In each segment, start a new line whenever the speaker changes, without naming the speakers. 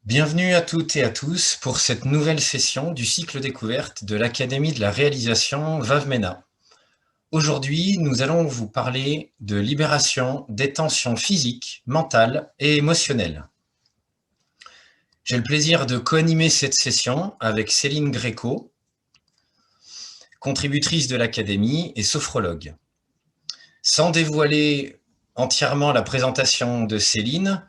Bienvenue à toutes et à tous pour cette nouvelle session du cycle découverte de l'Académie de la réalisation Vavmena. Aujourd'hui, nous allons vous parler de libération des tensions physiques, mentales et émotionnelles. J'ai le plaisir de co-animer cette session avec Céline Gréco, contributrice de l'Académie et sophrologue. Sans dévoiler entièrement la présentation de Céline,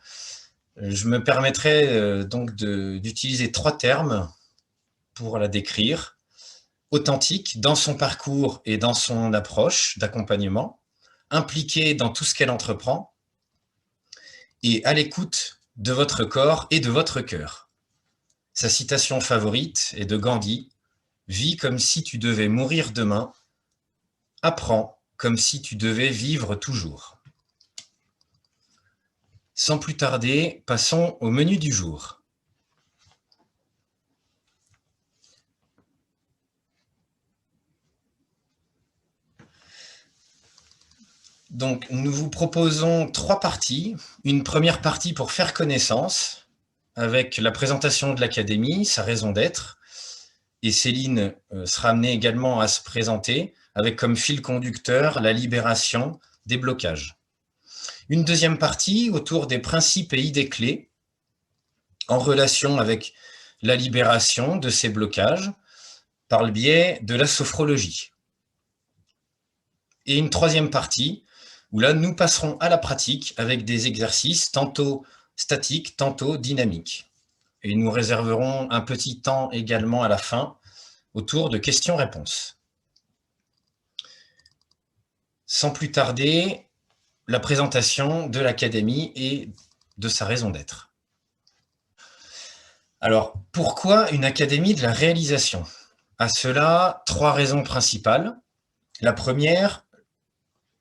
je me permettrai donc d'utiliser 3 termes pour la décrire. Authentique dans son parcours et dans son approche d'accompagnement, impliquée dans tout ce qu'elle entreprend et à l'écoute de votre corps et de votre cœur. Sa citation favorite est de Gandhi: « Vis comme si tu devais mourir demain, apprends comme si tu devais vivre toujours ». Sans plus tarder, passons au menu du jour. Donc, nous vous proposons 3 parties. Une première partie pour faire connaissance, avec la présentation de l'Académie, sa raison d'être. Et Céline sera amenée également à se présenter, avec comme fil conducteur la libération des blocages. Une deuxième partie autour des principes et idées clés, en relation avec la libération de ces blocages, par le biais de la sophrologie. Et une troisième partie, où là, nous passerons à la pratique avec des exercices tantôt statiques, tantôt dynamiques. Et nous réserverons un petit temps également à la fin autour de questions-réponses. Sans plus tarder, la présentation de l'Académie et de sa raison d'être. Alors, pourquoi une Académie de la réalisation? À cela, 3 raisons principales. La première,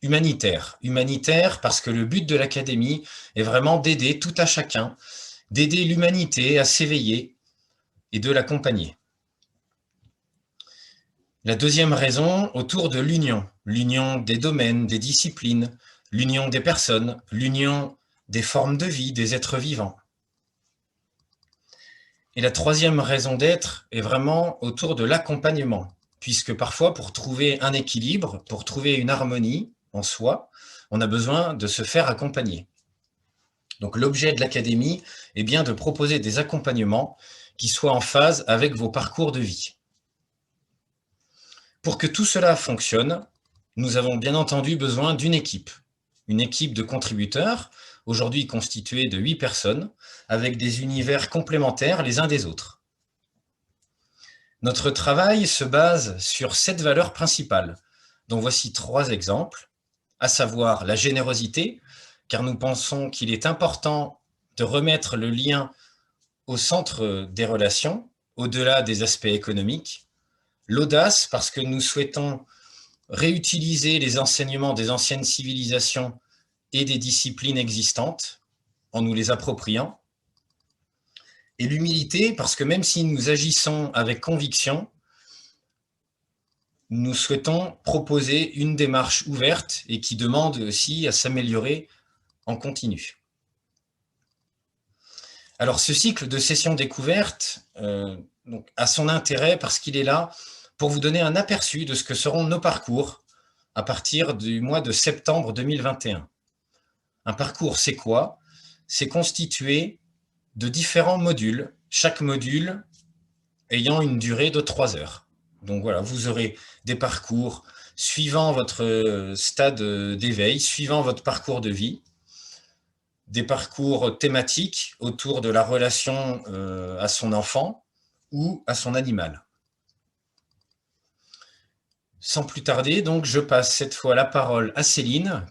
humanitaire. Humanitaire parce que le but de l'Académie est vraiment d'aider tout à chacun, d'aider l'humanité à s'éveiller et de l'accompagner. La deuxième raison, autour de l'union. L'union des domaines, des disciplines, l'union des personnes, l'union des formes de vie, des êtres vivants. Et la troisième raison d'être est vraiment autour de l'accompagnement, puisque parfois, pour trouver un équilibre, pour trouver une harmonie en soi, on a besoin de se faire accompagner. Donc l'objet de l'Académie est bien de proposer des accompagnements qui soient en phase avec vos parcours de vie. Pour que tout cela fonctionne, nous avons bien entendu besoin d'une équipe de contributeurs, aujourd'hui constituée de 8 personnes, avec des univers complémentaires les uns des autres. Notre travail se base sur 7 valeurs principales, dont voici 3 exemples, à savoir la générosité, car nous pensons qu'il est important de remettre le lien au centre des relations, au-delà des aspects économiques. L'audace, parce que nous souhaitons réutiliser les enseignements des anciennes civilisations et des disciplines existantes en nous les appropriant. Et l'humilité, parce que même si nous agissons avec conviction, nous souhaitons proposer une démarche ouverte et qui demande aussi à s'améliorer en continu. Alors ce cycle de sessions découvertes a son intérêt parce qu'il est là pour vous donner un aperçu de ce que seront nos parcours à partir du mois de septembre 2021. Un parcours, c'est quoi? C'est constitué de différents modules, chaque module ayant une durée de 3 heures. Donc voilà, vous aurez des parcours suivant votre stade d'éveil, suivant votre parcours de vie, des parcours thématiques autour de la relation à son enfant ou à son animal. Sans plus tarder, donc, je passe cette fois la parole à Céline.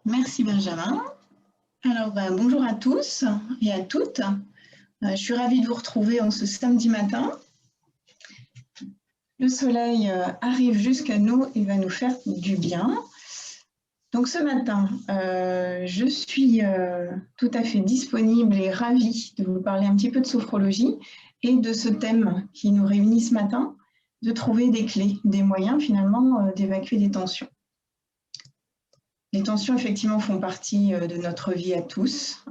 Merci Benjamin. Alors, bonjour à tous et à toutes. Je suis ravie de vous retrouver en ce samedi matin. Le soleil arrive jusqu'à nous et va nous faire du bien. Donc ce matin, je suis tout à fait disponible et ravie de vous parler un petit peu de sophrologie et de ce thème qui nous réunit ce matin, de trouver des clés, des moyens finalement d'évacuer des tensions. Les tensions, effectivement, font partie de notre vie à tous.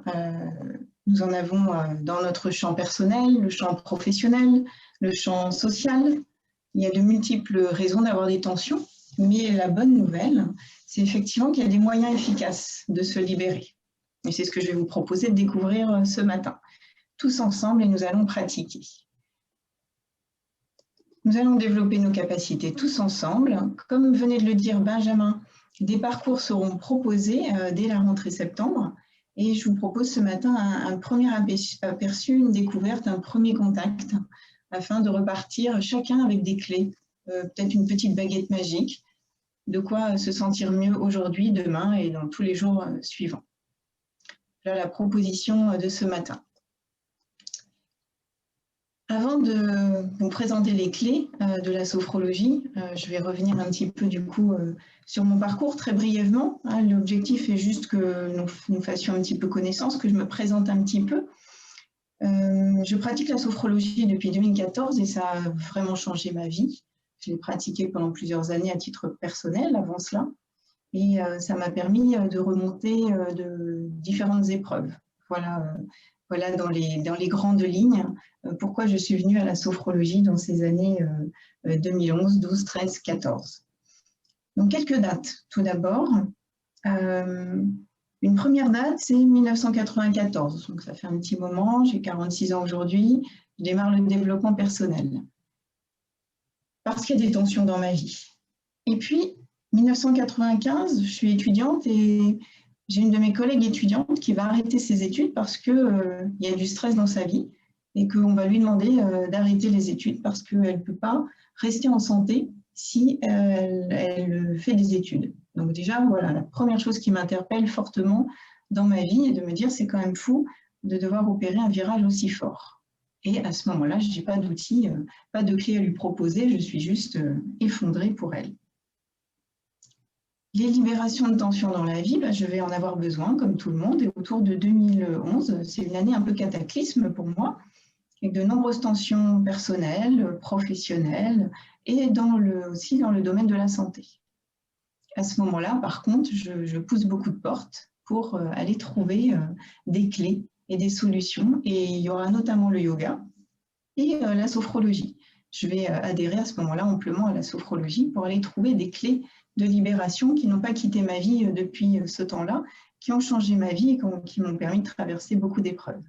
Nous en avons dans notre champ personnel, le champ professionnel, le champ social. Il y a de multiples raisons d'avoir des tensions, mais la bonne nouvelle, c'est effectivement qu'il y a des moyens efficaces de se libérer. Et c'est ce que je vais vous proposer de découvrir ce matin, tous ensemble, et nous allons pratiquer. Nous allons développer nos capacités tous ensemble. Comme venait de le dire Benjamin, des parcours seront proposés dès la rentrée septembre. Et je vous propose ce matin un premier aperçu, une découverte, un premier contact, afin de repartir chacun avec des clés, peut-être une petite baguette magique, de quoi se sentir mieux aujourd'hui, demain et dans tous les jours suivants. Voilà la proposition de ce matin. Avant de vous présenter les clés de la sophrologie, je vais revenir un petit peu du coup sur mon parcours très brièvement. L'objectif est juste que nous fassions un petit peu connaissance, que je me présente un petit peu. Je pratique la sophrologie depuis 2014 et ça a vraiment changé ma vie. Je l'ai pratiquée pendant plusieurs années à titre personnel avant cela et ça m'a permis de remonter de différentes épreuves. Voilà dans les grandes lignes pourquoi je suis venue à la sophrologie dans ces années 2011, 12, 13, 14. Donc quelques dates. Tout d'abord, une première date, c'est 1994. Donc ça fait un petit moment, j'ai 46 ans aujourd'hui, je démarre le développement personnel. Parce qu'il y a des tensions dans ma vie. Et puis, 1995, je suis étudiante et j'ai une de mes collègues étudiantes qui va arrêter ses études parce qu'il y a du stress dans sa vie et qu'on va lui demander d'arrêter les études parce qu'elle ne peut pas rester en santé si elle fait des études. Donc déjà, voilà, la première chose qui m'interpelle fortement dans ma vie est de me dire c'est quand même fou de devoir opérer un virage aussi fort. Et à ce moment-là, je n'ai pas d'outils, pas de clés à lui proposer, je suis juste effondrée pour elle. Les libérations de tension dans la vie, je vais en avoir besoin, comme tout le monde. Et autour de 2011, c'est une année un peu cataclysme pour moi, avec de nombreuses tensions personnelles, professionnelles, et aussi dans le domaine de la santé. À ce moment-là, par contre, je pousse beaucoup de portes pour aller trouver des clés et des solutions. Et il y aura notamment le yoga et la sophrologie. Je vais adhérer à ce moment-là amplement à la sophrologie pour aller trouver des clés de libération qui n'ont pas quitté ma vie depuis ce temps-là, qui ont changé ma vie et qui m'ont permis de traverser beaucoup d'épreuves.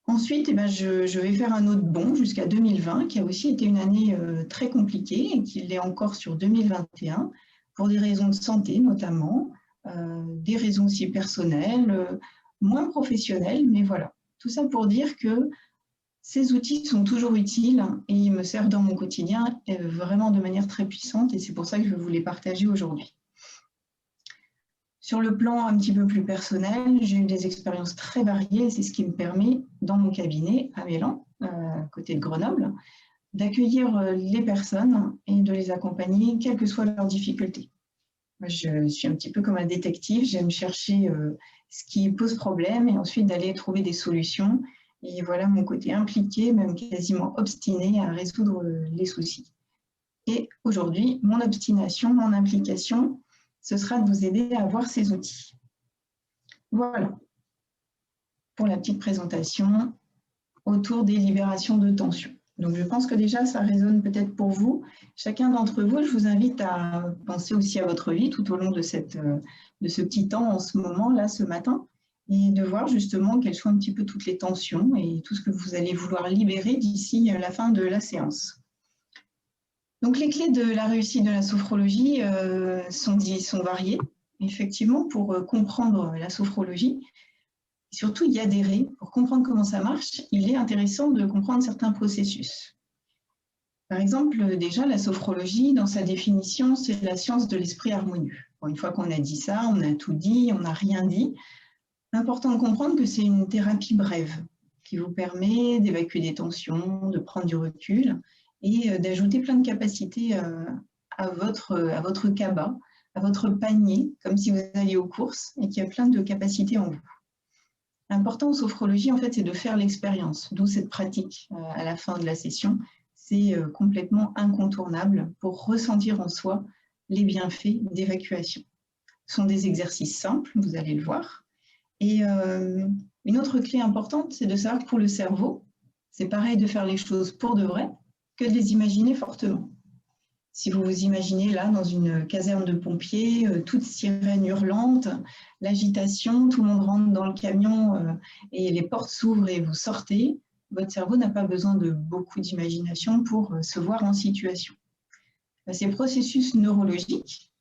Ensuite, je vais faire un autre bond jusqu'à 2020, qui a aussi été une année très compliquée et qui l'est encore sur 2021, pour des raisons de santé notamment, des raisons aussi personnelles, moins professionnelles, mais voilà. Tout ça pour dire que ces outils sont toujours utiles et ils me servent dans mon quotidien vraiment de manière très puissante et c'est pour ça que je veux vous les partager aujourd'hui. Sur le plan un petit peu plus personnel, j'ai eu des expériences très variées et c'est ce qui me permet, dans mon cabinet à Mélan, à côté de Grenoble, d'accueillir les personnes et de les accompagner, quelles que soient leurs difficultés. Moi, je suis un petit peu comme un détective, j'aime chercher ce qui pose problème et ensuite d'aller trouver des solutions. Et voilà mon côté impliqué, même quasiment obstiné à résoudre les soucis. Et aujourd'hui, mon obstination, mon implication, ce sera de vous aider à avoir ces outils. Voilà pour la petite présentation autour des libérations de tension. Donc je pense que déjà ça résonne peut-être pour vous. Chacun d'entre vous, je vous invite à penser aussi à votre vie tout au long de ce petit temps en ce moment-là, ce matin, et de voir justement quelles sont un petit peu toutes les tensions et tout ce que vous allez vouloir libérer d'ici la fin de la séance. Donc les clés de la réussite de la sophrologie sont variées. Effectivement, pour comprendre la sophrologie, et surtout y adhérer, pour comprendre comment ça marche, il est intéressant de comprendre certains processus. Par exemple, déjà, la sophrologie, dans sa définition, c'est la science de l'esprit harmonieux. Bon, une fois qu'on a dit ça, on a tout dit, on n'a rien dit. Important de comprendre que c'est une thérapie brève qui vous permet d'évacuer des tensions, de prendre du recul et d'ajouter plein de capacités à votre cabas, à votre panier, comme si vous alliez aux courses et qu'il y a plein de capacités en vous. L'important en sophrologie, en fait, c'est de faire l'expérience, d'où cette pratique à la fin de la session. C'est complètement incontournable pour ressentir en soi les bienfaits d'évacuation. Ce sont des exercices simples, vous allez le voir. Et Une autre clé importante, c'est de savoir que pour le cerveau, c'est pareil de faire les choses pour de vrai que de les imaginer fortement. Si vous vous imaginez là dans une caserne de pompiers, toute sirène hurlante, l'agitation, tout le monde rentre dans le camion et les portes s'ouvrent et vous sortez, votre cerveau n'a pas besoin de beaucoup d'imagination pour se voir en situation. Ces processus neurologiques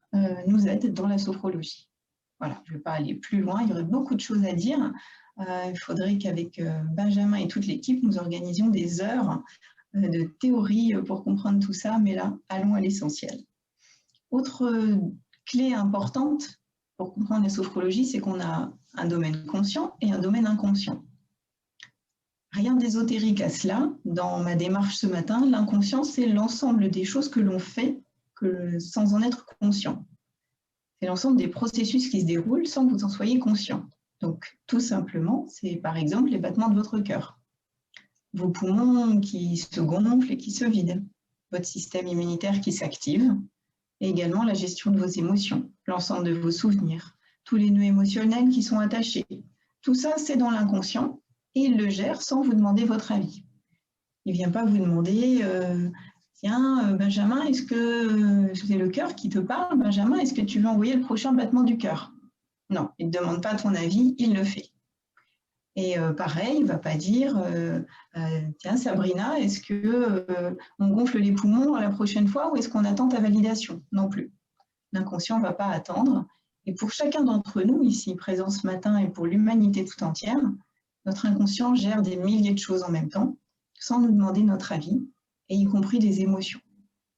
nous aident dans la sophrologie. Voilà, je ne vais pas aller plus loin, il y aurait beaucoup de choses à dire. Il faudrait qu'avec Benjamin et toute l'équipe, nous organisions des heures de théorie pour comprendre tout ça, mais là, allons à l'essentiel. Autre clé importante pour comprendre la sophrologie, c'est qu'on a un domaine conscient et un domaine inconscient. Rien d'ésotérique à cela. Dans ma démarche ce matin, l'inconscient, c'est l'ensemble des choses que l'on fait sans en être conscient. C'est l'ensemble des processus qui se déroulent sans que vous en soyez conscient. Donc, tout simplement, c'est par exemple les battements de votre cœur, vos poumons qui se gonflent et qui se vident, votre système immunitaire qui s'active, et également la gestion de vos émotions, l'ensemble de vos souvenirs, tous les nœuds émotionnels qui sont attachés. Tout ça, c'est dans l'inconscient, et il le gère sans vous demander votre avis. Il ne vient pas vous demander tiens, Benjamin, est-ce que c'est le cœur qui te parle? Benjamin, est-ce que tu veux envoyer le prochain battement du cœur? Non, il ne te demande pas ton avis, il le fait. Et pareil, il ne va pas dire tiens, Sabrina, est-ce qu'on gonfle les poumons la prochaine fois ou est-ce qu'on attend ta validation? Non plus. L'inconscient ne va pas attendre. Et pour chacun d'entre nous, ici présents ce matin, et pour l'humanité tout entière, notre inconscient gère des milliers de choses en même temps, sans nous demander notre avis, et y compris des émotions,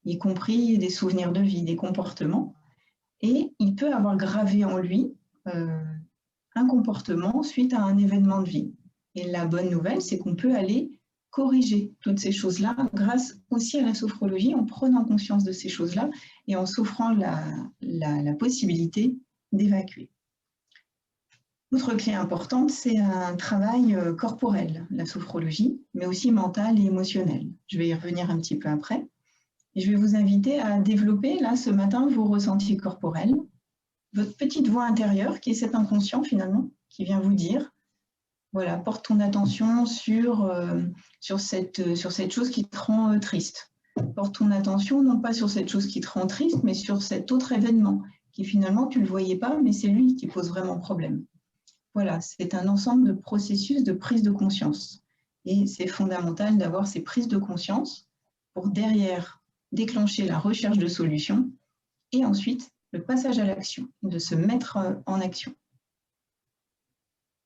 y compris des souvenirs de vie, des comportements. Et il peut avoir gravé en lui un comportement suite à un événement de vie. Et la bonne nouvelle, c'est qu'on peut aller corriger toutes ces choses-là grâce aussi à la sophrologie, en prenant conscience de ces choses-là et en s'offrant la possibilité d'évacuer. Autre clé importante, c'est un travail corporel, la sophrologie, mais aussi mental et émotionnel. Je vais y revenir un petit peu après. Et je vais vous inviter à développer, là, ce matin, vos ressentis corporels, votre petite voix intérieure, qui est cet inconscient, finalement, qui vient vous dire, voilà, porte ton attention sur cette chose qui te rend triste. Porte ton attention, non pas sur cette chose qui te rend triste, mais sur cet autre événement, qui finalement, tu ne le voyais pas, mais c'est lui qui pose vraiment problème. Voilà, c'est un ensemble de processus de prise de conscience. Et c'est fondamental d'avoir ces prises de conscience pour derrière déclencher la recherche de solutions et ensuite le passage à l'action, de se mettre en action.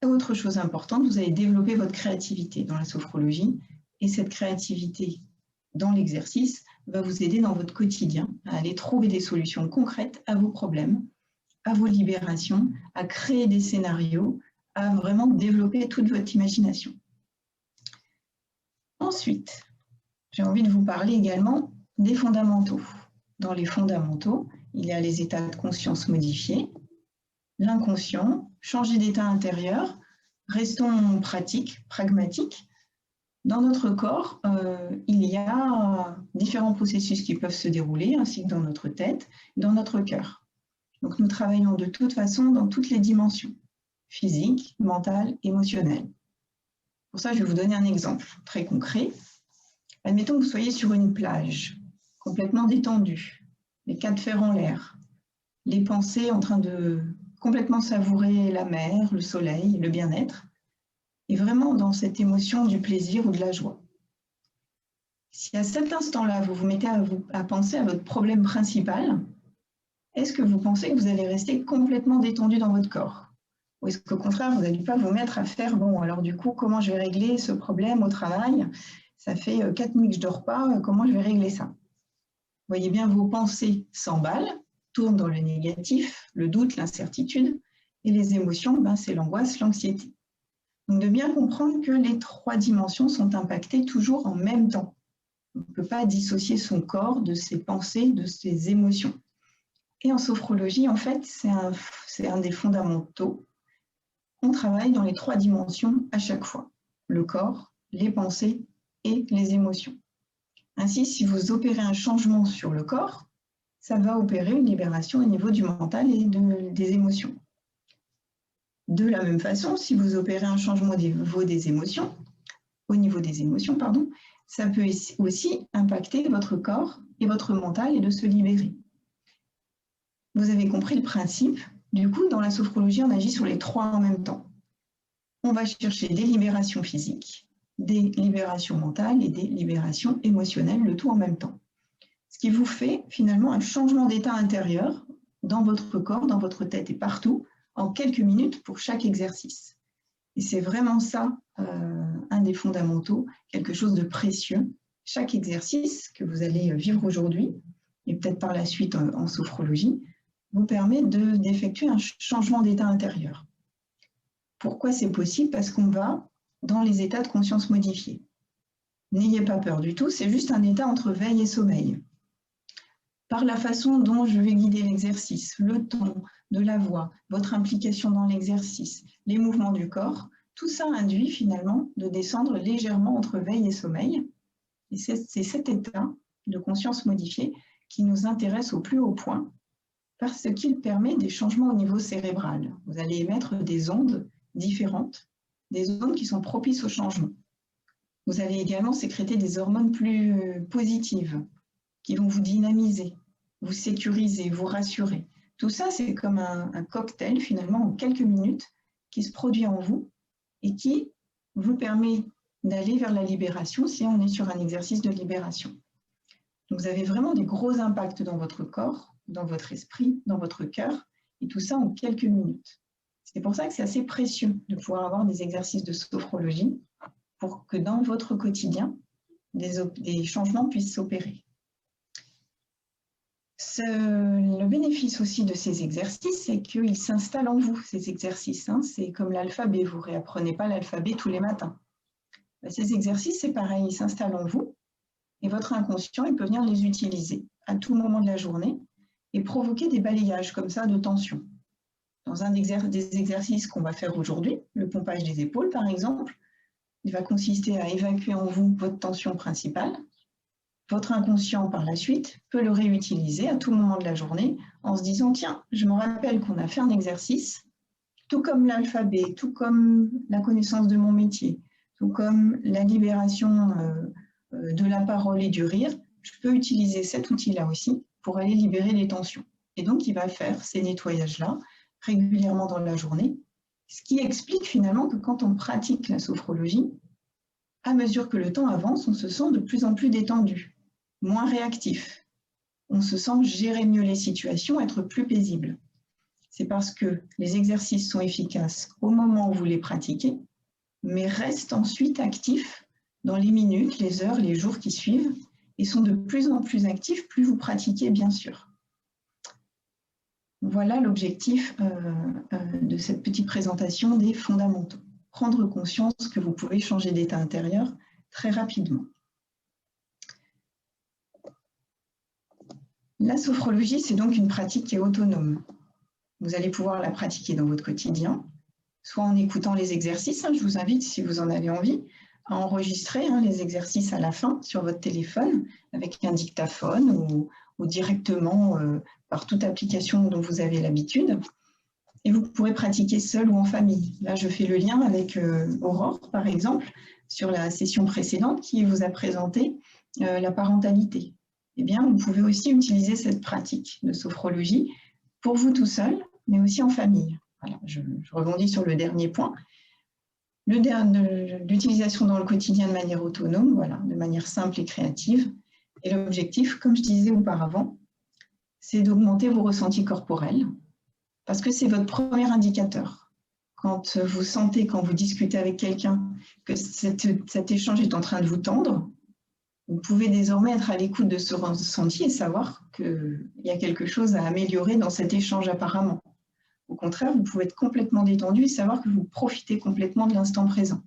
Et autre chose importante, vous allez développer votre créativité dans la sophrologie et cette créativité dans l'exercice va vous aider dans votre quotidien à aller trouver des solutions concrètes à vos problèmes, à vos libérations, à créer des scénarios, à vraiment développer toute votre imagination. Ensuite, j'ai envie de vous parler également des fondamentaux. Dans les fondamentaux, il y a les états de conscience modifiés, l'inconscient, changer d'état intérieur, restons pratiques, pragmatiques. Dans notre corps, il y a différents processus qui peuvent se dérouler, ainsi que dans notre tête, dans notre cœur. Donc nous travaillons de toute façon dans toutes les dimensions, physique, mentale, émotionnelle. Pour ça, je vais vous donner un exemple très concret. Admettons que vous soyez sur une plage, complètement détendue, les quatre fers en l'air, les pensées en train de complètement savourer la mer, le soleil, le bien-être, et vraiment dans cette émotion du plaisir ou de la joie. Si à cet instant-là, vous vous mettez à penser à votre problème principal, est-ce que vous pensez que vous allez rester complètement détendu dans votre corps? Ou est-ce qu'au contraire, vous n'allez pas vous mettre à faire, bon, alors du coup, comment je vais régler ce problème au travail? Ça fait 4 nuits que je ne dors pas, comment je vais régler ça? Vous voyez bien, vos pensées s'emballent, tournent dans le négatif, le doute, l'incertitude, et les émotions, c'est l'angoisse, l'anxiété. Donc de bien comprendre que les 3 dimensions sont impactées toujours en même temps. On ne peut pas dissocier son corps de ses pensées, de ses émotions. Et en sophrologie, en fait, c'est un des fondamentaux. On travaille dans les 3 dimensions à chaque fois. Le corps, les pensées et les émotions. Ainsi, si vous opérez un changement sur le corps, ça va opérer une libération au niveau du mental et des émotions. De la même façon, si vous opérez un changement au niveau des émotions, ça peut aussi impacter votre corps et votre mental et de se libérer. Vous avez compris le principe. Du coup, dans la sophrologie, on agit sur les trois en même temps. On va chercher des libérations physiques, des libérations mentales et des libérations émotionnelles, le tout en même temps. Ce qui vous fait finalement un changement d'état intérieur dans votre corps, dans votre tête et partout, en quelques minutes pour chaque exercice. Et c'est vraiment ça, un des fondamentaux, quelque chose de précieux. Chaque exercice que vous allez vivre aujourd'hui, et peut-être par la suite en sophrologie, vous permet d'effectuer un changement d'état intérieur. Pourquoi c'est possible? Parce qu'on va dans les états de conscience modifiés. N'ayez pas peur du tout, c'est juste un état entre veille et sommeil. Par la façon dont je vais guider l'exercice, le ton de la voix, votre implication dans l'exercice, les mouvements du corps, tout ça induit finalement de descendre légèrement entre veille et sommeil. Et c'est cet état de conscience modifiée qui nous intéresse au plus haut point parce qu'il permet des changements au niveau cérébral. Vous allez émettre des ondes différentes, des ondes qui sont propices au changement. Vous allez également sécréter des hormones plus positives qui vont vous dynamiser, vous sécuriser, vous rassurer. Tout ça, c'est comme un cocktail, finalement, en quelques minutes, qui se produit en vous et qui vous permet d'aller vers la libération si on est sur un exercice de libération. Donc, vous avez vraiment des gros impacts dans votre corps, dans votre esprit, dans votre cœur, et tout ça en quelques minutes. C'est pour ça que c'est assez précieux de pouvoir avoir des exercices de sophrologie pour que dans votre quotidien, des changements puissent s'opérer. Le bénéfice aussi de ces exercices, c'est qu'ils s'installent en vous, ces exercices. C'est comme l'alphabet, vous ne réapprenez pas l'alphabet tous les matins. Ces exercices, c'est pareil, ils s'installent en vous et votre inconscient, il peut venir les utiliser à tout moment de la journée et provoquer des balayages comme ça de tension. Dans un des exercices qu'on va faire aujourd'hui, le pompage des épaules par exemple, il va consister à évacuer en vous votre tension principale. Votre inconscient, par la suite, peut le réutiliser à tout moment de la journée en se disant « Tiens, je me rappelle qu'on a fait un exercice, tout comme l'alphabet, tout comme la connaissance de mon métier, tout comme la libération de la parole et du rire, je peux utiliser cet outil-là aussi pour aller libérer les tensions. » Et donc, il va faire ces nettoyages-là régulièrement dans la journée, ce qui explique finalement que quand on pratique la sophrologie, à mesure que le temps avance, on se sent de plus en plus détendu, moins réactif. On se sent gérer mieux les situations, être plus paisible. C'est parce que les exercices sont efficaces au moment où vous les pratiquez, mais restent ensuite actifs dans les minutes, les heures, les jours qui suivent, et sont de plus en plus actifs plus vous pratiquez, bien sûr. Voilà l'objectif de cette petite présentation des fondamentaux. Prendre conscience que vous pouvez changer d'état intérieur très rapidement. La sophrologie, c'est donc une pratique qui est autonome. Vous allez pouvoir la pratiquer dans votre quotidien, soit en écoutant les exercices. Je vous invite, si vous en avez envie, à enregistrer les exercices à la fin sur votre téléphone avec un dictaphone ou directement par toute application dont vous avez l'habitude. Et vous pourrez pratiquer seul ou en famille. Là, je fais le lien avec Aurore, par exemple, sur la session précédente qui vous a présenté la parentalité. Eh bien, vous pouvez aussi utiliser cette pratique de sophrologie pour vous tout seul, mais aussi en famille. Voilà, je rebondis sur le dernier point. L'utilisation dans le quotidien de manière autonome, voilà, de manière simple et créative. Et l'objectif, comme je disais auparavant, c'est d'augmenter vos ressentis corporels, parce que c'est votre premier indicateur. Quand vous sentez, quand vous discutez avec quelqu'un, que cet échange est en train de vous tendre, vous pouvez désormais être à l'écoute de ce ressenti et savoir qu'il y a quelque chose à améliorer dans cet échange apparemment. Au contraire, vous pouvez être complètement détendu et savoir que vous profitez complètement de l'instant présent.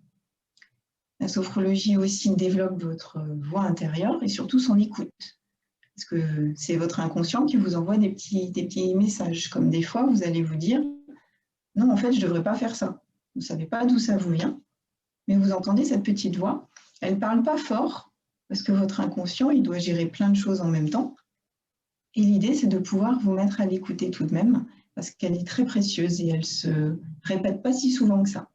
La sophrologie aussi développe votre voix intérieure et surtout son écoute. Parce que c'est votre inconscient qui vous envoie des petits messages. Comme des fois, vous allez vous dire « Non, en fait, je ne devrais pas faire ça. » Vous ne savez pas d'où ça vous vient, mais vous entendez cette petite voix. Elle ne parle pas fort, parce que votre inconscient, il doit gérer plein de choses en même temps. Et l'idée, c'est de pouvoir vous mettre à l'écouter tout de même parce qu'elle est très précieuse et elle ne se répète pas si souvent que ça.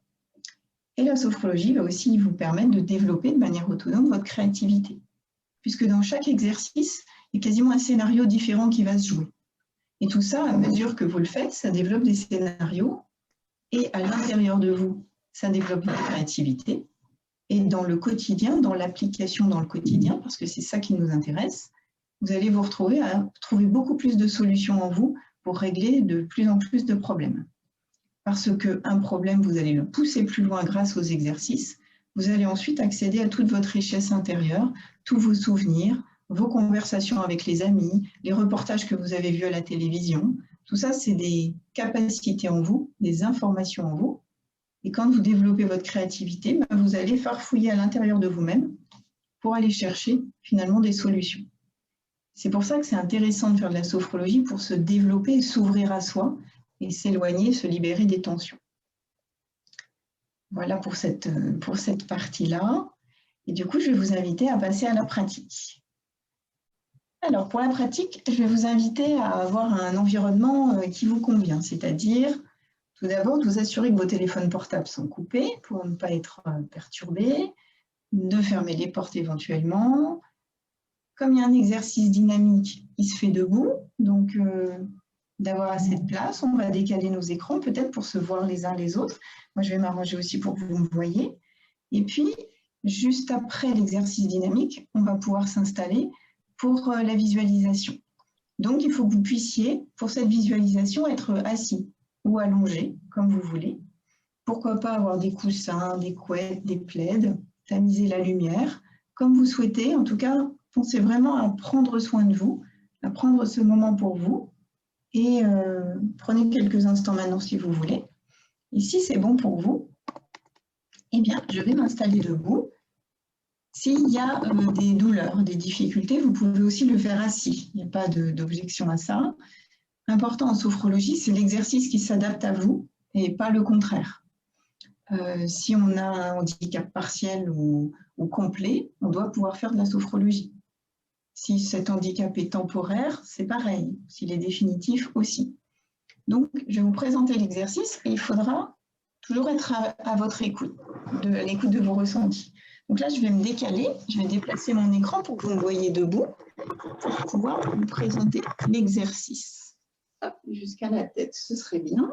Et la sophrologie va aussi vous permettre de développer de manière autonome votre créativité, puisque dans chaque exercice, il y a quasiment un scénario différent qui va se jouer. Et tout ça, à mesure que vous le faites, ça développe des scénarios, et à l'intérieur de vous, ça développe votre créativité. Et dans le quotidien, dans l'application dans le quotidien, parce que c'est ça qui nous intéresse, vous allez vous retrouver à trouver beaucoup plus de solutions en vous pour régler de plus en plus de problèmes. Parce qu'un problème, vous allez le pousser plus loin grâce aux exercices. Vous allez ensuite accéder à toute votre richesse intérieure, tous vos souvenirs, vos conversations avec les amis, les reportages que vous avez vus à la télévision. Tout ça, c'est des capacités en vous, des informations en vous. Et quand vous développez votre créativité, vous allez farfouiller à l'intérieur de vous-même pour aller chercher finalement des solutions. C'est pour ça que c'est intéressant de faire de la sophrologie pour se développer et s'ouvrir à soi et s'éloigner, se libérer des tensions. Voilà pour cette partie-là. Et du coup, je vais vous inviter à passer à la pratique. Alors, pour la pratique, je vais vous inviter à avoir un environnement qui vous convient, c'est-à-dire, tout d'abord, de vous assurer que vos téléphones portables sont coupés pour ne pas être perturbés, de fermer les portes éventuellement. Comme il y a un exercice dynamique, il se fait debout, donc d'avoir assez de place, on va décaler nos écrans peut-être pour se voir les uns les autres. Moi, je vais m'arranger aussi pour que vous me voyez. Et puis, juste après l'exercice dynamique, on va pouvoir s'installer pour la visualisation. Donc, il faut que vous puissiez, pour cette visualisation, être assis ou allongé, comme vous voulez. Pourquoi pas avoir des coussins, des couettes, des plaids, tamiser la lumière, comme vous souhaitez. En tout cas, pensez vraiment à prendre soin de vous, à prendre ce moment pour vous. Et prenez quelques instants maintenant si vous voulez. Et si c'est bon pour vous, eh bien, je vais m'installer debout. S'il y a des douleurs, des difficultés, vous pouvez aussi le faire assis. Il n'y a pas d'objection à ça. L'important en sophrologie, c'est l'exercice qui s'adapte à vous et pas le contraire. Si on a un handicap partiel ou complet, on doit pouvoir faire de la sophrologie. Si cet handicap est temporaire, c'est pareil. S'il est définitif aussi. Donc, je vais vous présenter l'exercice et il faudra toujours être à votre écoute, à l'écoute de vos ressentis. Donc là, je vais me décaler, je vais déplacer mon écran pour que vous me voyez debout, pour pouvoir vous présenter l'exercice. Jusqu'à la tête, ce serait bien.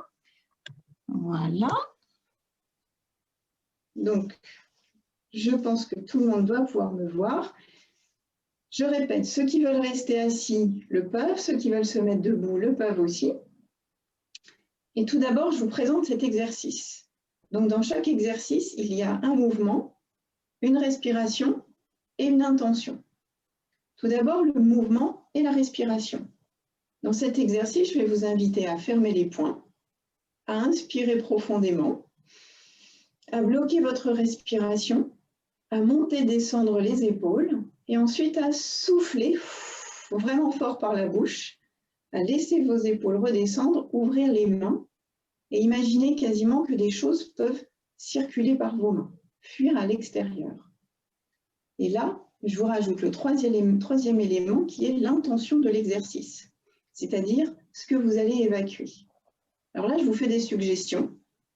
Voilà. Donc, je pense que tout le monde doit pouvoir me voir. Je répète, ceux qui veulent rester assis le peuvent, ceux qui veulent se mettre debout le peuvent aussi. Et tout d'abord, je vous présente cet exercice. Donc, dans chaque exercice, il y a un mouvement, une respiration et une intention. Tout d'abord, le mouvement et la respiration. Dans cet exercice, je vais vous inviter à fermer les poings, à inspirer profondément, à bloquer votre respiration, à monter, descendre les épaules et ensuite à souffler vraiment fort par la bouche, à laisser vos épaules redescendre, ouvrir les mains et imaginez quasiment que des choses peuvent circuler par vos mains, fuir à l'extérieur. Et là, je vous rajoute le troisième élément qui est l'intention de l'exercice, c'est-à-dire ce que vous allez évacuer. Alors là, je vous fais des suggestions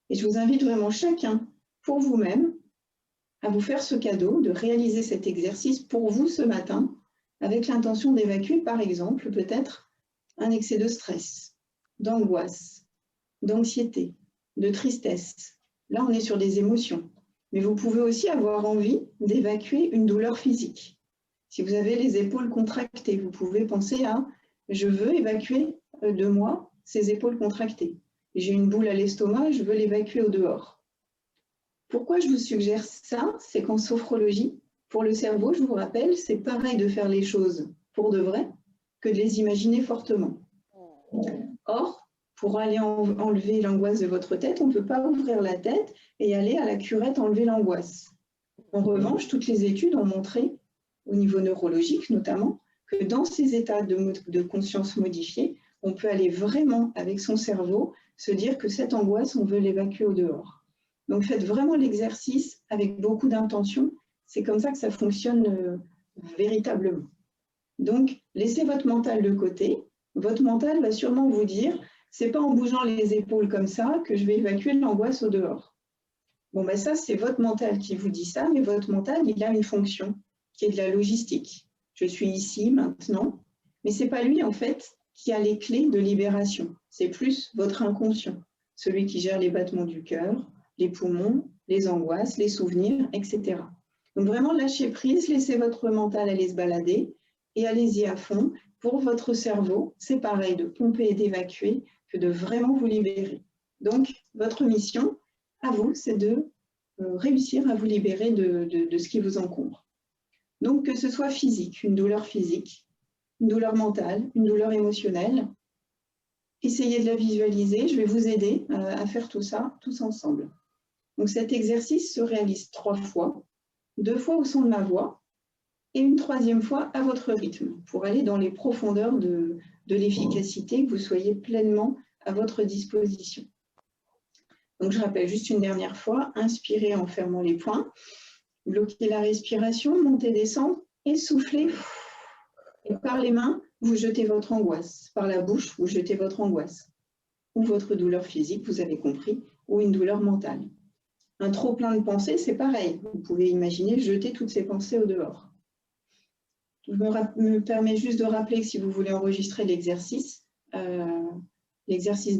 et je vous invite vraiment chacun pour vous-même à vous faire ce cadeau de réaliser cet exercice pour vous ce matin avec l'intention d'évacuer, par exemple, peut-être un excès de stress, d'angoisse, d'anxiété, de tristesse. Là, on est sur des émotions. Mais vous pouvez aussi avoir envie d'évacuer une douleur physique. Si vous avez les épaules contractées, vous pouvez penser à « je veux évacuer de moi ces épaules contractées. J'ai une boule à l'estomac, je veux l'évacuer au dehors. » Pourquoi je vous suggère ça? C'est qu'en sophrologie, pour le cerveau, je vous rappelle, c'est pareil de faire les choses pour de vrai que de les imaginer fortement. Or, pour aller enlever l'angoisse de votre tête, on ne peut pas ouvrir la tête et aller à la curette enlever l'angoisse. En revanche, toutes les études ont montré, au niveau neurologique notamment, que dans ces états de conscience modifiés, on peut aller vraiment avec son cerveau se dire que cette angoisse, on veut l'évacuer au dehors. Donc faites vraiment l'exercice avec beaucoup d'intention, c'est comme ça que ça fonctionne véritablement. Donc laissez votre mental de côté, votre mental va sûrement vous dire Ce n'est pas en bougeant les épaules comme ça que je vais évacuer l'angoisse au dehors. Bon, ben ça, c'est votre mental qui vous dit ça, mais votre mental, il a une fonction qui est de la logistique. Je suis ici, maintenant, mais ce n'est pas lui, en fait, qui a les clés de libération. C'est plus votre inconscient, celui qui gère les battements du cœur, les poumons, les angoisses, les souvenirs, etc. Donc vraiment, lâchez prise, laissez votre mental aller se balader et allez-y à fond. Pour votre cerveau, c'est pareil de pomper et d'évacuer que de vraiment vous libérer. Donc, votre mission, à vous, c'est de réussir à vous libérer de ce qui vous encombre. Donc, que ce soit physique, une douleur physique, une douleur mentale, une douleur émotionnelle, essayez de la visualiser. Je vais vous aider à faire tout ça tous ensemble. Donc, cet exercice se réalise 3 fois, 2 fois au son de ma voix et une 3e fois à votre rythme pour aller dans les profondeurs de l'efficacité, que vous soyez pleinement à votre disposition. Donc, je rappelle juste une dernière fois, inspirez en fermant les poings, bloquez la respiration, montez, descendre et soufflez. Et par les mains, vous jetez votre angoisse. Par la bouche, vous jetez votre angoisse. Ou votre douleur physique, vous avez compris, ou une douleur mentale. Un trop plein de pensées, c'est pareil. Vous pouvez imaginer jeter toutes ces pensées au dehors. Je me permets juste de rappeler que si vous voulez enregistrer l'exercice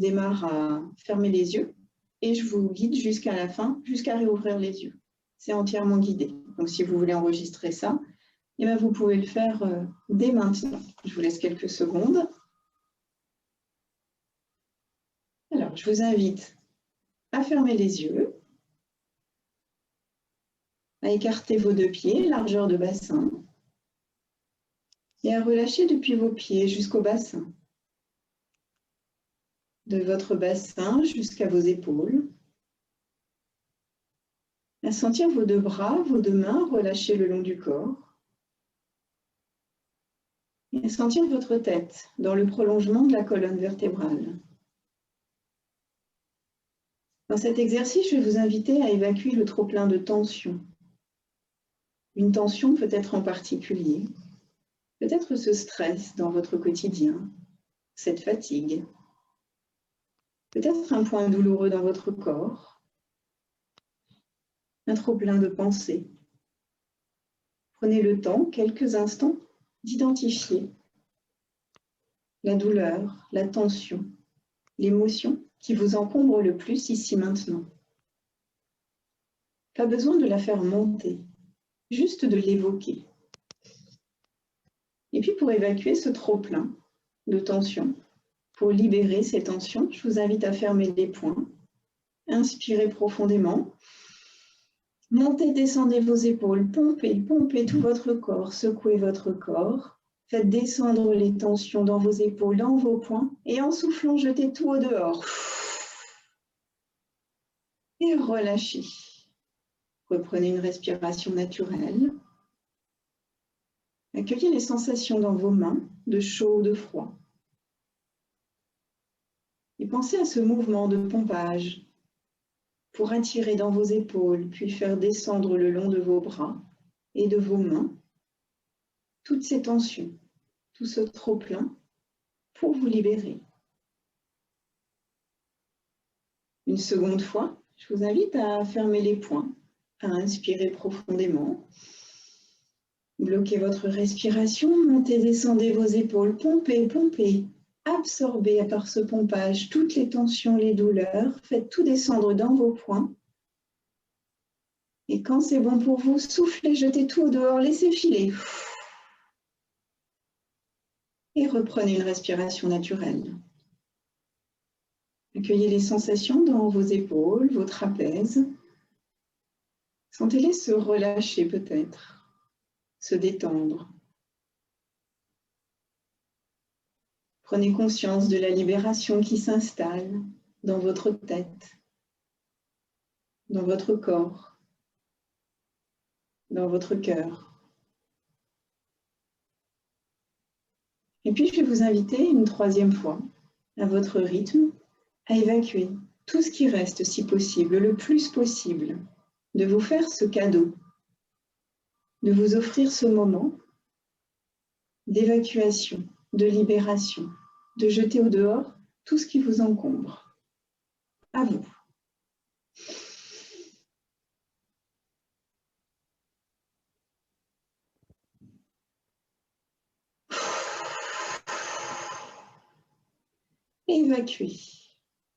démarre à fermer les yeux et je vous guide jusqu'à la fin, jusqu'à réouvrir les yeux. C'est entièrement guidé. Donc, si vous voulez enregistrer ça, eh bien, vous pouvez le faire dès maintenant. Je vous laisse quelques secondes. Alors, je vous invite à fermer les yeux, à écarter vos 2 pieds, largeur de bassin, et à relâcher depuis vos pieds jusqu'au bassin. De votre bassin jusqu'à vos épaules. À sentir vos 2 bras, vos 2 mains relâcher le long du corps. Et à sentir votre tête dans le prolongement de la colonne vertébrale. Dans cet exercice, je vais vous inviter à évacuer le trop-plein de tension. Une tension peut-être en particulier, peut-être ce stress dans votre quotidien, cette fatigue, peut-être un point douloureux dans votre corps, un trop-plein de pensées. Prenez le temps, quelques instants, d'identifier la douleur, la tension, l'émotion qui vous encombre le plus ici maintenant. Pas besoin de la faire monter, juste de l'évoquer. Et puis pour évacuer ce trop-plein de tension, pour libérer ces tensions, je vous invite à fermer les poings, inspirez profondément, montez, descendez vos épaules, pompez, pompez tout votre corps, secouez votre corps, faites descendre les tensions dans vos épaules, dans vos poings, et en soufflant, jetez tout au dehors. Et relâchez. Reprenez une respiration naturelle. Accueillez les sensations dans vos mains, de chaud ou de froid. Et pensez à ce mouvement de pompage pour attirer dans vos épaules, puis faire descendre le long de vos bras et de vos mains toutes ces tensions, tout ce trop-plein pour vous libérer. Une seconde fois, je vous invite à fermer les poings, à inspirer profondément. Bloquez votre respiration, montez, descendez vos épaules, pompez, pompez. Absorbez par ce pompage toutes les tensions, les douleurs. Faites tout descendre dans vos poings. Et quand c'est bon pour vous, soufflez, jetez tout au dehors, laissez filer. Et reprenez une respiration naturelle. Accueillez les sensations dans vos épaules, vos trapèzes. Sentez-les se relâcher peut-être, se détendre. Prenez conscience de la libération qui s'installe dans votre tête, dans votre corps, dans votre cœur. Et puis, je vais vous inviter une 3e fois, à votre rythme, à évacuer tout ce qui reste si possible, le plus possible, de vous faire ce cadeau, de vous offrir ce moment d'évacuation, de libération, de jeter au dehors tout ce qui vous encombre. À vous. Évacuez.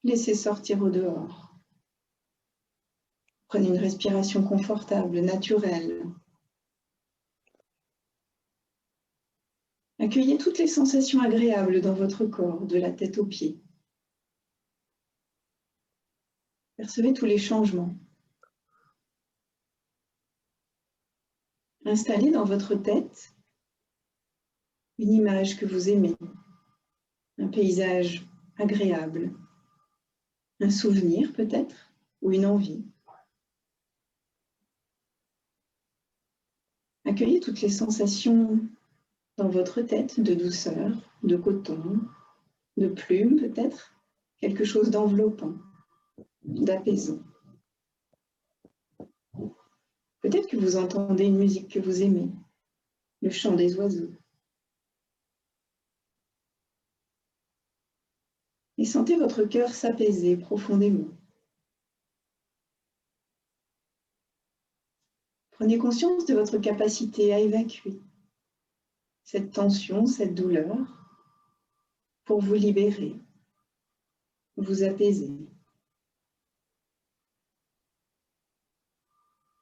Laissez sortir au dehors. Prenez une respiration confortable, naturelle. Accueillez toutes les sensations agréables dans votre corps, de la tête aux pieds. Percevez tous les changements. Installez dans votre tête une image que vous aimez, un paysage agréable, un souvenir peut-être, ou une envie. Accueillez toutes les sensations dans votre tête de douceur, de coton, de plume peut-être, quelque chose d'enveloppant, d'apaisant. Peut-être que vous entendez une musique que vous aimez, le chant des oiseaux. Et sentez votre cœur s'apaiser profondément. Prenez conscience de votre capacité à évacuer cette tension, cette douleur, pour vous libérer, vous apaiser.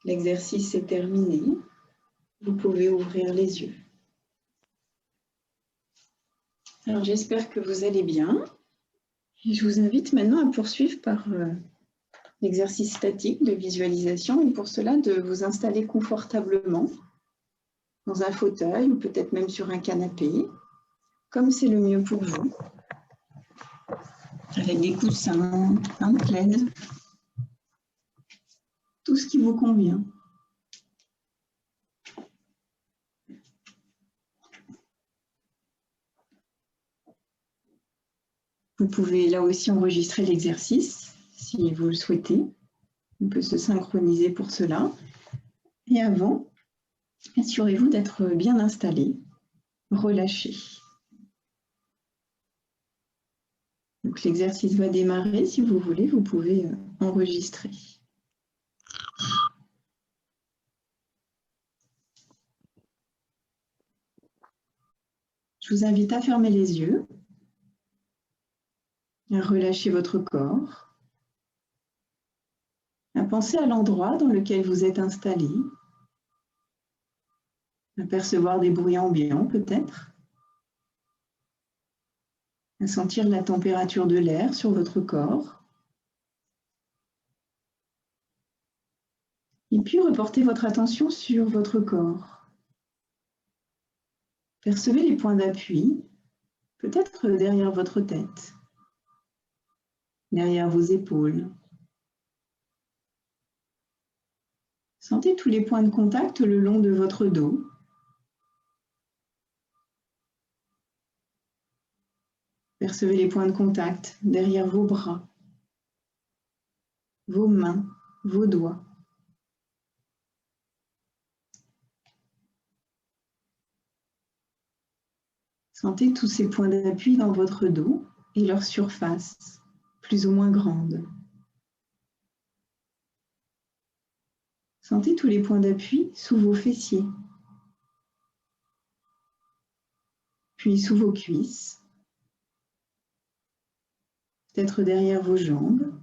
L'exercice est terminé. Vous pouvez ouvrir les yeux. Alors j'espère que vous allez bien. Et je vous invite maintenant à poursuivre par l'exercice statique de visualisation et pour cela de vous installer confortablement dans un fauteuil ou peut-être même sur un canapé, comme c'est le mieux pour vous, avec des coussins, un plaid, tout ce qui vous convient. Vous pouvez là aussi enregistrer l'exercice si vous le souhaitez. On peut se synchroniser pour cela. Et avant, assurez-vous d'être bien installé, relâché. Donc l'exercice va démarrer. Si vous voulez, vous pouvez enregistrer. Je vous invite à fermer les yeux, à relâcher votre corps, à penser à l'endroit dans lequel vous êtes installé, à percevoir des bruits ambiants peut-être, à sentir la température de l'air sur votre corps. Et puis reportez votre attention sur votre corps. Percevez les points d'appui, peut-être derrière votre tête, derrière vos épaules. Sentez tous les points de contact le long de votre dos. Percevez les points de contact derrière vos bras, vos mains, vos doigts. Sentez tous ces points d'appui dans votre dos et leur surface, plus ou moins grande. Sentez tous les points d'appui sous vos fessiers, puis sous vos cuisses, peut-être derrière vos jambes,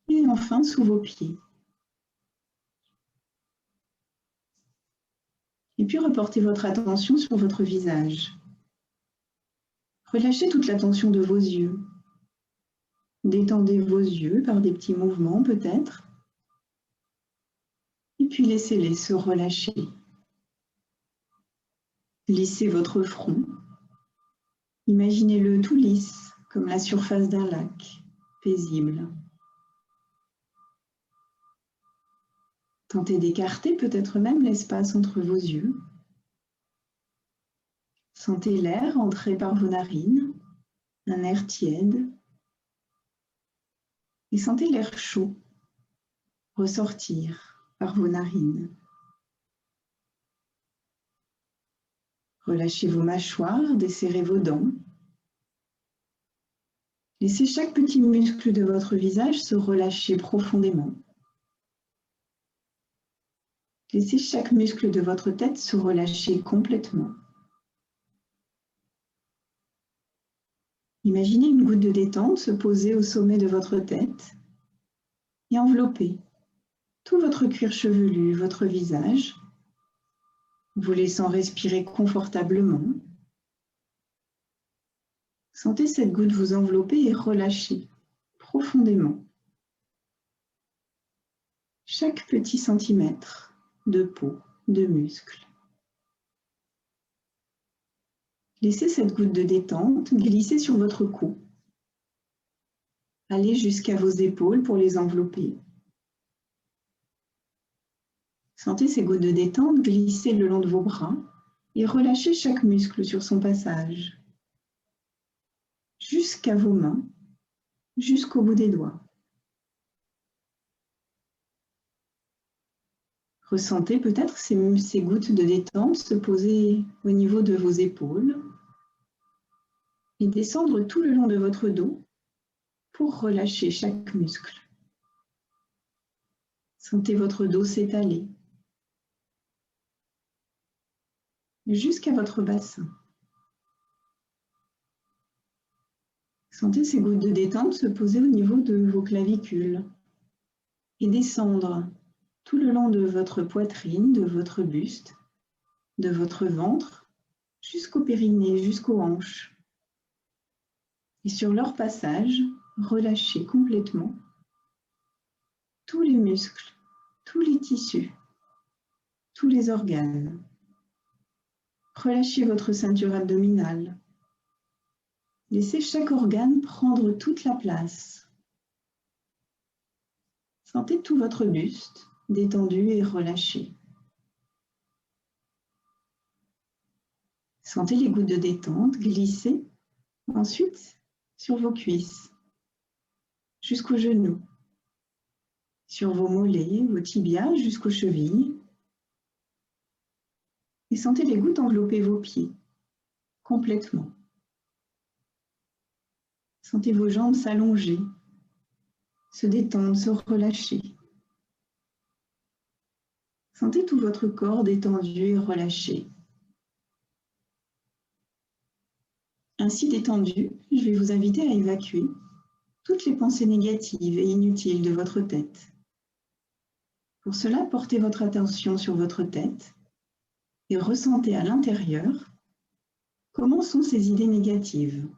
et enfin sous vos pieds. Et puis reportez votre attention sur votre visage. Relâchez toute la tension de vos yeux. Détendez vos yeux par des petits mouvements peut-être. Et puis laissez-les se relâcher. Lissez votre front. Imaginez-le tout lisse, comme la surface d'un lac, paisible. Tentez d'écarter peut-être même l'espace entre vos yeux. Sentez l'air entrer par vos narines, un air tiède. Et sentez l'air chaud ressortir par vos narines. Relâchez vos mâchoires, desserrez vos dents. Laissez chaque petit muscle de votre visage se relâcher profondément. Laissez chaque muscle de votre tête se relâcher complètement. Imaginez une goutte de détente se poser au sommet de votre tête et envelopper tout votre cuir chevelu, votre visage, vous laissant respirer confortablement. Sentez cette goutte vous envelopper et relâcher profondément chaque petit centimètre de peau, de muscle. Laissez cette goutte de détente glisser sur votre cou. Allez jusqu'à vos épaules pour les envelopper. Sentez ces gouttes de détente glisser le long de vos bras et relâchez chaque muscle sur son passage, jusqu'à vos mains, jusqu'au bout des doigts. Ressentez peut-être ces gouttes de détente se poser au niveau de vos épaules et descendre tout le long de votre dos pour relâcher chaque muscle. Sentez votre dos s'étaler jusqu'à votre bassin. Sentez ces gouttes de détente se poser au niveau de vos clavicules et descendre tout le long de votre poitrine, de votre buste, de votre ventre, jusqu'au périnée, jusqu'aux hanches. Et sur leur passage, relâchez complètement tous les muscles, tous les tissus, tous les organes. Relâchez votre ceinture abdominale. Laissez chaque organe prendre toute la place. Sentez tout votre buste détendu et relâché. Sentez les gouttes de détente glisser ensuite sur vos cuisses, jusqu'aux genoux, sur vos mollets, vos tibias jusqu'aux chevilles. Et sentez les gouttes envelopper vos pieds complètement. Sentez vos jambes s'allonger, se détendre, se relâcher. Sentez tout votre corps détendu et relâché. Ainsi détendu, je vais vous inviter à évacuer toutes les pensées négatives et inutiles de votre tête. Pour cela, portez votre attention sur votre tête et ressentez à l'intérieur comment sont ces idées négatives.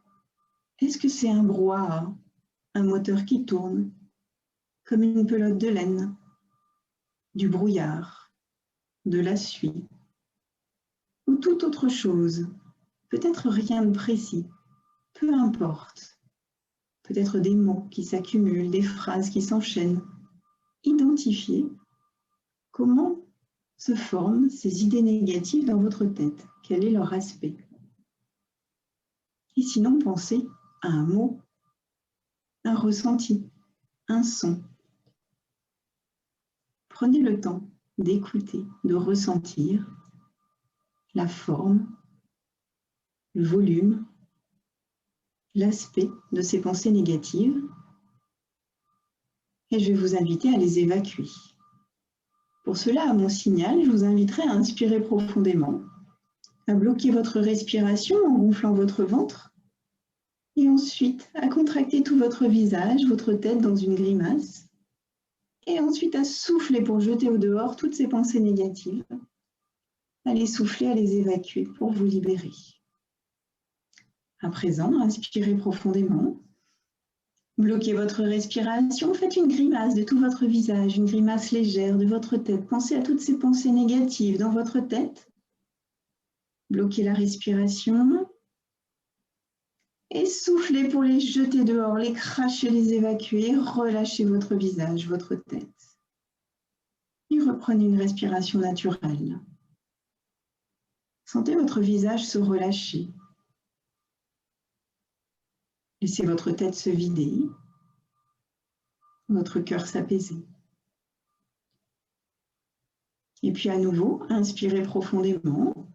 Est-ce que c'est un brouhaha, un moteur qui tourne, comme une pelote de laine, du brouillard, de la suie, ou toute autre chose, peut-être rien de précis, peu importe, peut-être des mots qui s'accumulent, des phrases qui s'enchaînent. Identifiez comment se forment ces idées négatives dans votre tête, quel est leur aspect. Et sinon, pensez à un mot, un ressenti, un son. Prenez le temps d'écouter, de ressentir la forme, le volume, l'aspect de ces pensées négatives et je vais vous inviter à les évacuer. Pour cela, à mon signal, je vous inviterai à inspirer profondément, à bloquer votre respiration en gonflant votre ventre et ensuite à contracter tout votre visage, votre tête dans une grimace et ensuite à souffler pour jeter au dehors toutes ces pensées négatives, à les souffler, à les évacuer pour vous libérer. À présent, inspirez profondément, bloquez votre respiration, faites une grimace de tout votre visage, une grimace légère de votre tête. Pensez à toutes ces pensées négatives dans votre tête. Bloquez la respiration et soufflez pour les jeter dehors, les cracher, les évacuer. Relâchez votre visage, votre tête. Et reprenez une respiration naturelle. Sentez votre visage se relâcher. Laissez votre tête se vider, votre cœur s'apaiser. Et puis à nouveau, inspirez profondément.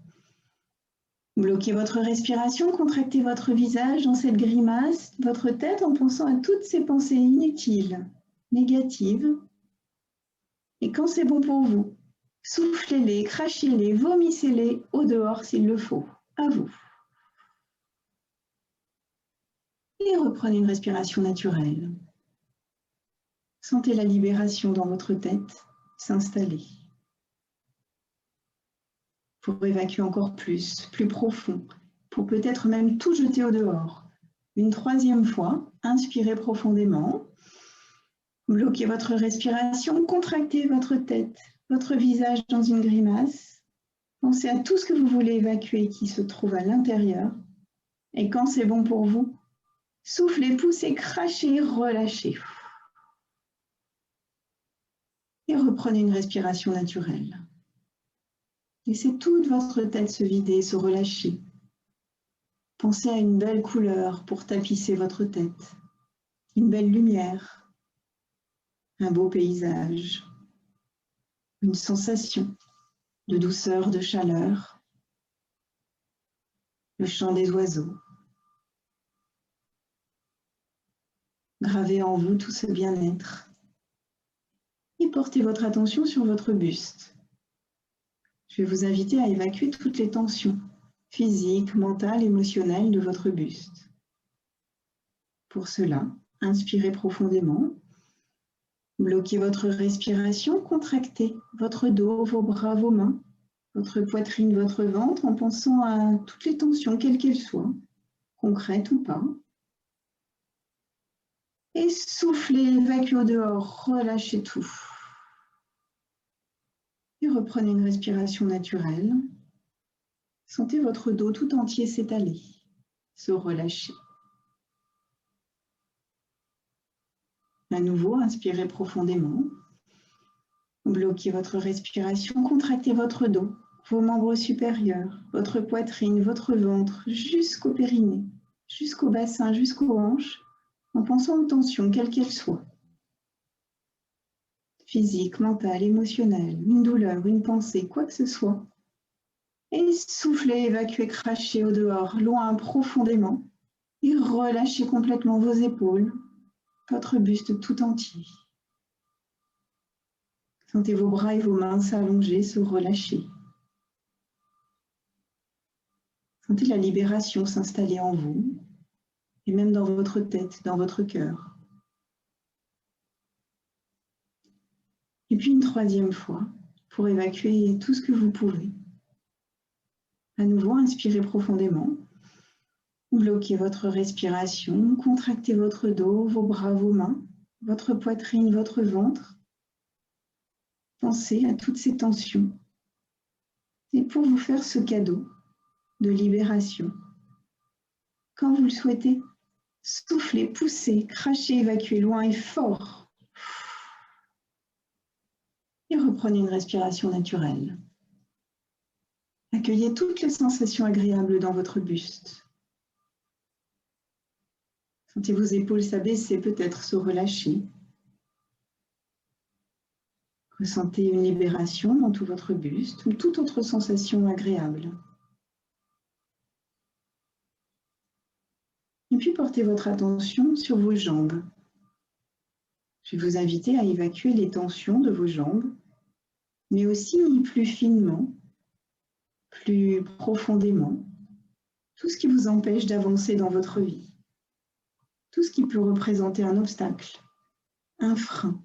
Bloquez votre respiration, contractez votre visage dans cette grimace, votre tête en pensant à toutes ces pensées inutiles, négatives. Et quand c'est bon pour vous, soufflez-les, crachez-les, vomissez-les au dehors s'il le faut. À vous. Et reprenez une respiration naturelle. Sentez la libération dans votre tête s'installer. Pour évacuer encore plus profond, pour peut-être même tout jeter au dehors. Une troisième fois, inspirez profondément. Bloquez votre respiration, contractez votre tête, votre visage dans une grimace. Pensez à tout ce que vous voulez évacuer qui se trouve à l'intérieur. Et quand c'est bon pour vous, soufflez, poussez, crachez, relâchez. Et reprenez une respiration naturelle. Laissez toute votre tête se vider, se relâcher. Pensez à une belle couleur pour tapisser votre tête, une belle lumière, un beau paysage, une sensation de douceur, de chaleur, le chant des oiseaux. Gravez en vous tout ce bien-être et portez votre attention sur votre buste. Je vais vous inviter à évacuer toutes les tensions physiques, mentales, émotionnelles de votre buste. Pour cela, inspirez profondément, bloquez votre respiration, contractez votre dos, vos bras, vos mains, votre poitrine, votre ventre en pensant à toutes les tensions, quelles qu'elles soient, concrètes ou pas. Et soufflez, évacuez au dehors, relâchez tout. Et reprenez une respiration naturelle. Sentez votre dos tout entier s'étaler, se relâcher. À nouveau, inspirez profondément. Bloquez votre respiration, contractez votre dos, vos membres supérieurs, votre poitrine, votre ventre, jusqu'au périnée, jusqu'au bassin, jusqu'aux hanches, en pensant aux tensions, quelles qu'elles soient. Physique, mentale, émotionnelle, une douleur, une pensée, quoi que ce soit. Et soufflez, évacuez, crachez au dehors, loin, profondément. Et relâchez complètement vos épaules, votre buste tout entier. Sentez vos bras et vos mains s'allonger, se relâcher. Sentez la libération s'installer en vous et même dans votre tête, dans votre cœur. Et puis une troisième fois, pour évacuer tout ce que vous pouvez. À nouveau, inspirez profondément. Bloquez votre respiration, contractez votre dos, vos bras, vos mains, votre poitrine, votre ventre. Pensez à toutes ces tensions. Et pour vous faire ce cadeau de libération, quand vous le souhaitez, soufflez, poussez, crachez, évacuez loin et fort. Et reprenez une respiration naturelle. Accueillez toutes les sensations agréables dans votre buste. Sentez vos épaules s'abaisser, peut-être se relâcher. Ressentez une libération dans tout votre buste ou toute autre sensation agréable. Et puis portez votre attention sur vos jambes. Je vais vous inviter à évacuer les tensions de vos jambes, mais aussi plus finement, plus profondément, tout ce qui vous empêche d'avancer dans votre vie. Tout ce qui peut représenter un obstacle, un frein,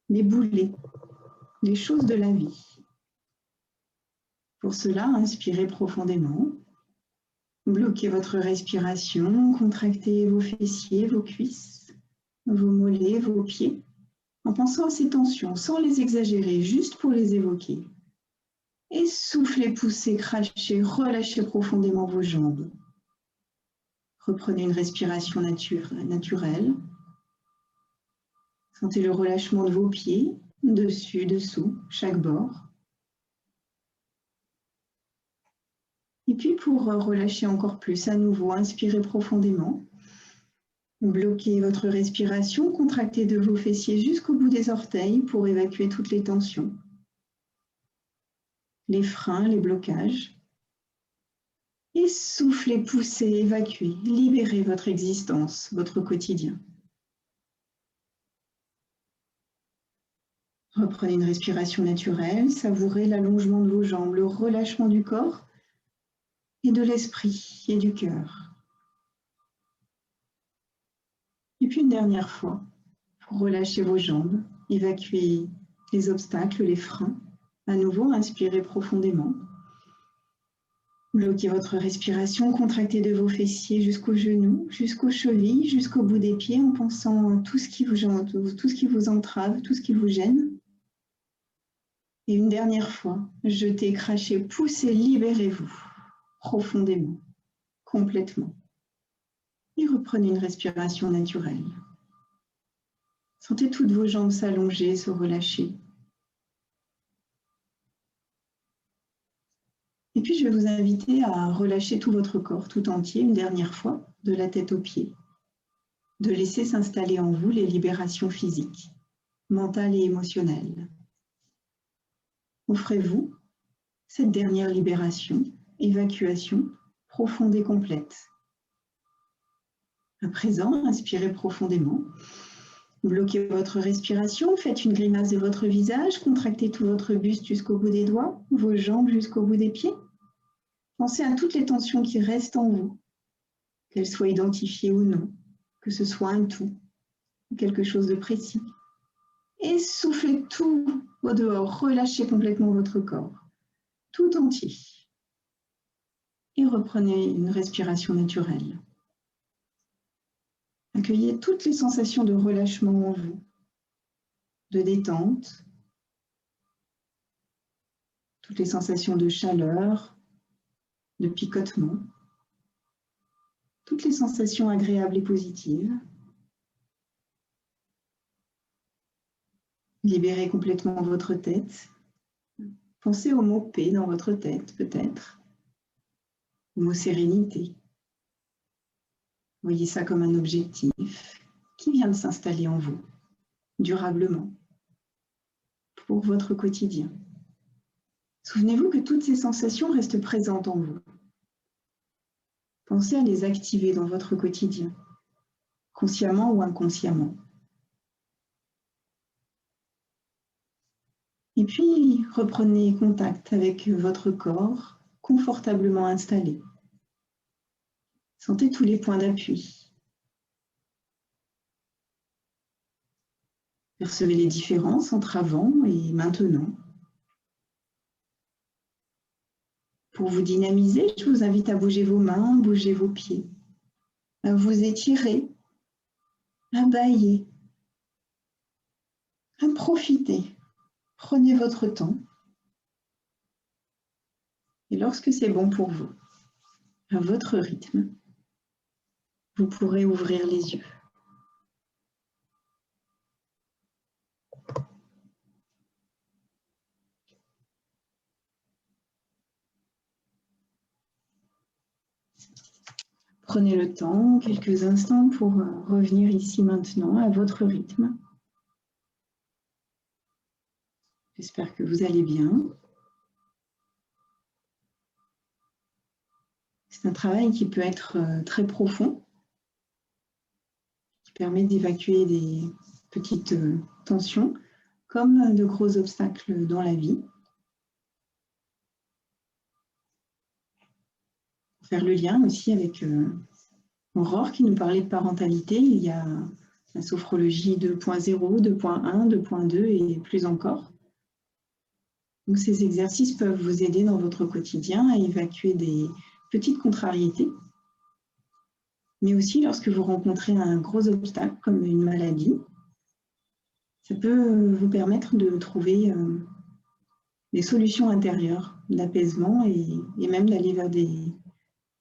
des boulets, les choses de la vie. Pour cela, inspirez profondément, bloquez votre respiration, contractez vos fessiers, vos cuisses, vos mollets, vos pieds, en pensant à ces tensions, sans les exagérer, juste pour les évoquer. Et soufflez, poussez, crachez, relâchez profondément vos jambes. Reprenez une respiration naturelle. Sentez le relâchement de vos pieds, dessus, dessous, chaque bord. Et puis pour relâcher encore plus, à nouveau, inspirez profondément. Bloquez votre respiration, contractez de vos fessiers jusqu'au bout des orteils pour évacuer toutes les tensions, les freins, les blocages. Et soufflez, poussez, évacuez, libérez votre existence, votre quotidien. Reprenez une respiration naturelle, savourez l'allongement de vos jambes, le relâchement du corps et de l'esprit et du cœur. Et puis une dernière fois, pour relâcher vos jambes, évacuez les obstacles, les freins. À nouveau, inspirez profondément. Bloquez votre respiration, contractez de vos fessiers jusqu'aux genoux, jusqu'aux chevilles, jusqu'au bout des pieds, en pensant à tout ce qui vous entrave, tout ce qui vous gêne. Et une dernière fois, jetez, crachez, poussez, libérez-vous profondément, complètement. Et reprenez une respiration naturelle. Sentez toutes vos jambes s'allonger, se relâcher. Et puis, je vais vous inviter à relâcher tout votre corps tout entier une dernière fois, de la tête aux pieds. De laisser s'installer en vous les libérations physiques, mentales et émotionnelles. Offrez-vous cette dernière libération, évacuation profonde et complète. À présent, inspirez profondément. Bloquez votre respiration, faites une grimace de votre visage, contractez tout votre buste jusqu'au bout des doigts, vos jambes jusqu'au bout des pieds. Pensez à toutes les tensions qui restent en vous, qu'elles soient identifiées ou non, que ce soit un tout, quelque chose de précis. Et soufflez tout au dehors, relâchez complètement votre corps, tout entier. Et reprenez une respiration naturelle. Accueillez toutes les sensations de relâchement en vous, de détente, toutes les sensations de chaleur, de picotement, toutes les sensations agréables et positives. Libérez complètement votre tête. Pensez au mot paix dans votre tête, peut-être, au mot sérénité. Voyez ça comme un objectif qui vient de s'installer en vous, durablement, pour votre quotidien. Souvenez-vous que toutes ces sensations restent présentes en vous. Pensez à les activer dans votre quotidien, consciemment ou inconsciemment. Et puis, reprenez contact avec votre corps, confortablement installé. Sentez tous les points d'appui. Percevez les différences entre avant et maintenant. Pour vous dynamiser, je vous invite à bouger vos mains, bouger vos pieds, à vous étirer, à bâiller, à profiter. Prenez votre temps. Et lorsque c'est bon pour vous, à votre rythme, vous pourrez ouvrir les yeux. Prenez le temps, quelques instants, pour revenir ici maintenant à votre rythme. J'espère que vous allez bien. C'est un travail qui peut être très profond, qui permet d'évacuer des petites tensions, comme de gros obstacles dans la vie. Pour faire le lien aussi avec Aurore qui nous parlait de parentalité, il y a la sophrologie 2.0, 2.1, 2.2 et plus encore. Donc ces exercices peuvent vous aider dans votre quotidien à évacuer des petites contrariétés, mais aussi lorsque vous rencontrez un gros obstacle comme une maladie, ça peut vous permettre de trouver des solutions intérieures d'apaisement et même d'aller vers des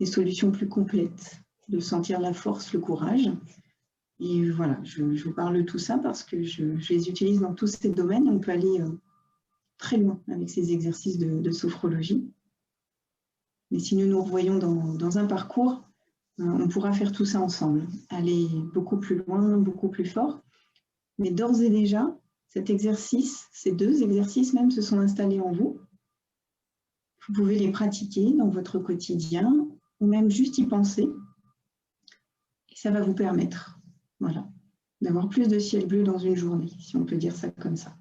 solutions plus complètes, de sentir la force, le courage. Et voilà, je vous parle de tout ça parce que je les utilise dans tous ces domaines et on peut aller très loin avec ces exercices de sophrologie. Mais si nous nous revoyons dans un parcours, on pourra faire tout ça ensemble, aller beaucoup plus loin, beaucoup plus fort. Mais d'ores et déjà, cet exercice, ces deux exercices même se sont installés en vous. Vous pouvez les pratiquer dans votre quotidien ou même juste y penser. Et ça va vous permettre, voilà, d'avoir plus de ciel bleu dans une journée, si on peut dire ça comme ça.